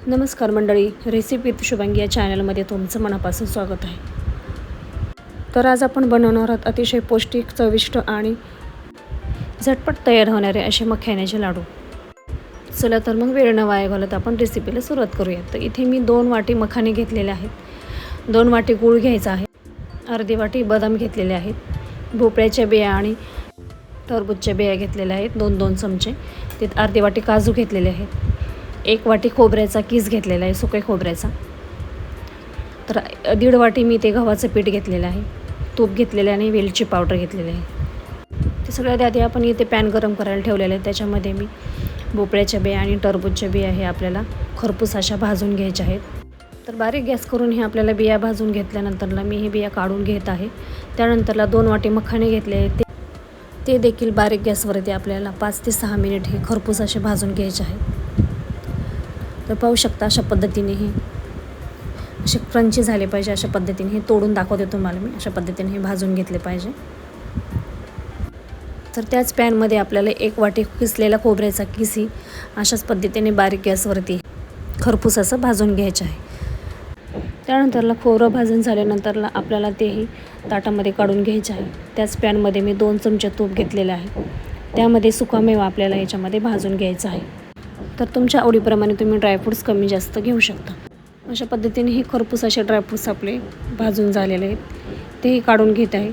नमस्कार मंडळी, recipe with Shubhangi या चॅनलमध्ये तुमचं मनापासून स्वागत आहे. तर आज आपण बनवणार आहोत अतिशय पौष्टिक, चविष्ट आणि झटपट तयार होणारे असे मखाण्याचे लाडू. चला तर मग वेळ न वाया घालवता आपण रेसिपीला सुरुवात करूया. तर इथे मी 2 वाटी मखाणे घेतलेले आहेत, 2 वाटी गूळ घ्यायचा आहे, अर्धी वाटी बदाम घेतलेले आहेत, भोपळ्याच्या बिया आणि टरबूजच्या बिया घेतलेल्या आहेत 2-2 चमचे, तिथे अर्धी वाटी काजू घेतलेले आहेत, 1 वाटी खोबऱ्याचा किस घेतलेला आहे, सुके खोबऱ्याचा. तर 1.5 वाटी मी ते गव्हाचं पीठ घेतलेलं आहे, तूप घेतलेलं आणि वेलची पावडर घेतलेली आहे. ते सगळ्यात आधी आपण इथे पॅन गरम करायला ठेवलेलं आहे. त्याच्यामध्ये मी भोपळ्याच्या बिया आणि टरबूजच्या बिया हे आपल्याला खरपूस अशा भाजून घ्यायच्या आहेत. तर बारीक गॅस करून हे आपल्याला बिया भाजून घेतल्यानंतरला मी हे बिया काढून घेत आहे. त्यानंतरला 2 वाटी मखाणे घेतले आहेत, ते देखील बारीक गॅसवरती आपल्याला 5 ते 6 मिनिट हे खरपूस असे भाजून घ्यायचे आहेत. तर पाहू शकता अशा पद्धतीने हे असे क्रंची झाले पाहिजे. अशा पद्धतीने हे तोडून दाखवते तुम्हाला मी. अशा पद्धतीने हे भाजून घेतले पाहिजे. तर त्याच पॅनमध्ये आपल्याला 1 वाटी किसलेला खोबऱ्याचा किसही अशाच पद्धतीने बारीक गॅसवरती खरपूस असं भाजून घ्यायचं आहे. त्यानंतरला खोबरं भाजून झाल्यानंतरला आपल्याला तेही ताटामध्ये काढून घ्यायचं आहे. त्याच पॅनमध्ये मी 2 चमचे तूप घेतलेले आहे, त्यामध्ये सुकामेवा आपल्याला याच्यामध्ये भाजून घ्यायचा आहे. तर तुमच्या आवडीप्रमाणे तुम्ही ड्रायफ्रूट्स कमी जास्त घेऊ शकता. अशा पद्धतीने हे खरपूस असे ड्रायफ्रूट्स आपले भाजून झालेले आहेत, तेही काढून घेत आहे.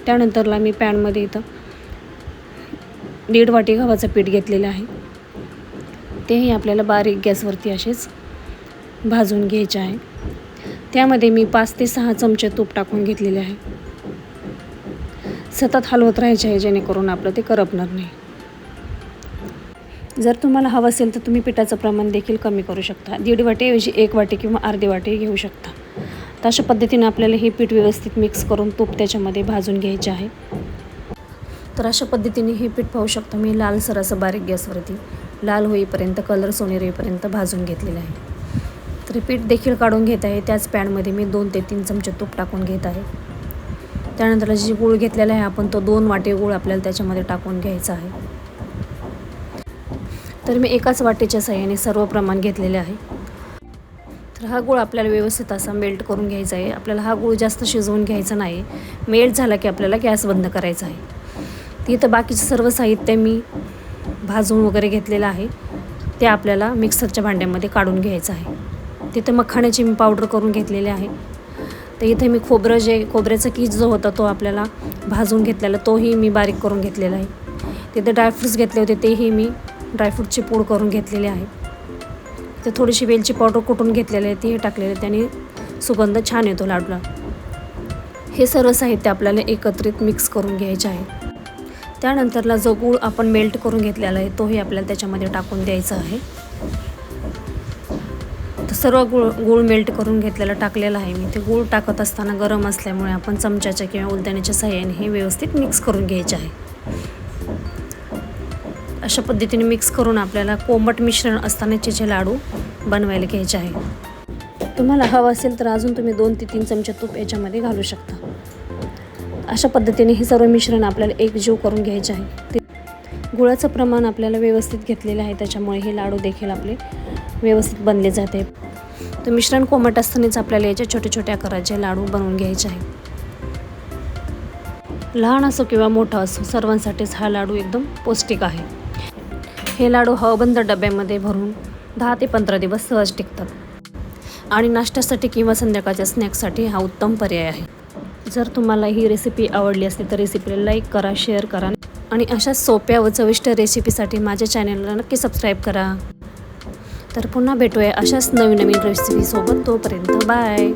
त्यानंतरला मी पॅनमध्ये इथं 1.5 वाटी गव्हाचं पीठ घेतलेलं आहे, तेही आपल्याला बारीक गॅसवरती असेच भाजून घ्यायचे आहे. त्यामध्ये मी 5 ते 6 चमचे तूप टाकून घेतलेले आहे. सतत हलवत राहायचे आहे जेणेकरून आपलं ते करपणार नाही. जर तुम्हाला हवं असेल तर तुम्ही पिठाचं प्रमाण देखील कमी करू शकता. 1.5 वाटीऐवजी 1 वाटी किंवा अर्धी वाटी घेऊ शकता. तर अशा पद्धतीने आपल्याला हे पीठ व्यवस्थित मिक्स करून तूप त्याच्यामध्ये भाजून घ्यायचे आहे. तर अशा पद्धतीने हे पीठ पाहू शकता मी लालसर असं बारीक गॅसवरती लाल होईपर्यंत, कलर सोनेरी होईपर्यंत भाजून घेतलेलं आहे. तर पीठ देखील काढून घेत आहे. त्याच पॅनमध्ये मी 2 ते 3 चमचे तूप टाकून घेत आहे. त्यानंतर जे गूळ घेतलेला आहे आपण, तो 2 वाटी गूळ आपल्याला त्याच्यामध्ये टाकून घ्यायचा आहे. तर मी एकाच वाटीच्या साहाय्याने सर्व प्रमाण घेतलेले आहे. तर हा गूळ आपल्याला व्यवस्थित असा मेल्ट करून घ्यायचा आहे. आपल्याला हा गूळ जास्त शिजवून घ्यायचा नाही. मेल्ट झाला की आपल्याला गॅस बंद करायचा आहे. तिथं बाकीचं सर्व साहित्य मी भाजून वगैरे घेतलेलं आहे, ते आपल्याला मिक्सरच्या भांड्यामध्ये काढून घ्यायचं आहे. तिथं मखाण्याची मी पावडर करून घेतलेली आहे. तर इथे मी खोबऱ्याचा किस जो होता तो आपल्याला भाजून घेतलेला, तोही मी बारीक करून घेतलेला आहे. तिथे ड्रायफ्रूट्स घेतले होते, तेही मी ड्रायफ्रूटची पूड करून घेतलेली आहे. तर थोडीशी वेलची पावडर कुटून घेतलेली आहे, तीही टाकलेली, त्याने सुगंध छान येतो लाडूला. हे सर्व साहित्य आपल्याला एकत्रित मिक्स करून घ्यायचे आहे. त्यानंतरला जो गूळ आपण मेल्ट करून घेतलेला आहे तोही आपल्याला त्याच्यामध्ये टाकून द्यायचा आहे. तर सर्व गूळ मेल्ट करून घेतलेला टाकलेला आहे मी. ते गूळ टाकत असताना गरम असल्यामुळे आपण चमच्याच्या किंवा उलथण्याच्या साहाय्याने हे व्यवस्थित मिक्स करून घ्यायचे आहे. अशा पद्धतीने मिक्स करून आपल्याला कोमट मिश्रण असतानाचे जे लाडू बनवायला घ्यायचे आहे. तुम्हाला हवं असेल तर अजून तुम्ही 2 ते 3 चमचे तूप याच्यामध्ये घालू शकता. अशा पद्धतीने हे सर्व मिश्रण आपल्याला एकजीव करून घ्यायचे आहे. गुळाचं प्रमाण आपल्याला व्यवस्थित घेतलेलं आहे, त्याच्यामुळे हे लाडू देखील आपले व्यवस्थित बनले जाते. तर मिश्रण कोमट असतानाच आपल्याला याचे छोटे छोटे आकाराचे लाडू बनवून घ्यायचे आहे. लहान असो किंवा मोठा असो, सर्वांसाठीच हा लाडू एकदम पौष्टिक आहे. हे लाडू हवाबंद डब्यामध्ये भरून 10 ते 15 दिवस सहज टिकतात आणि नाश्त्यासाठी किंवा संध्याकाळच्या स्नॅक्ससाठी हा उत्तम पर्याय आहे. जर तुम्हाला ही रेसिपी आवडली असते तर रेसिपीला लाईक करा, शेअर करा आणि अशाच सोप्या व चविष्ट रेसिपीसाठी माझ्या चॅनलला नक्की सबस्क्राईब करा. तर पुन्हा भेटूया अशाच नवीन रेसिपीसोबत. तोपर्यंत बाय.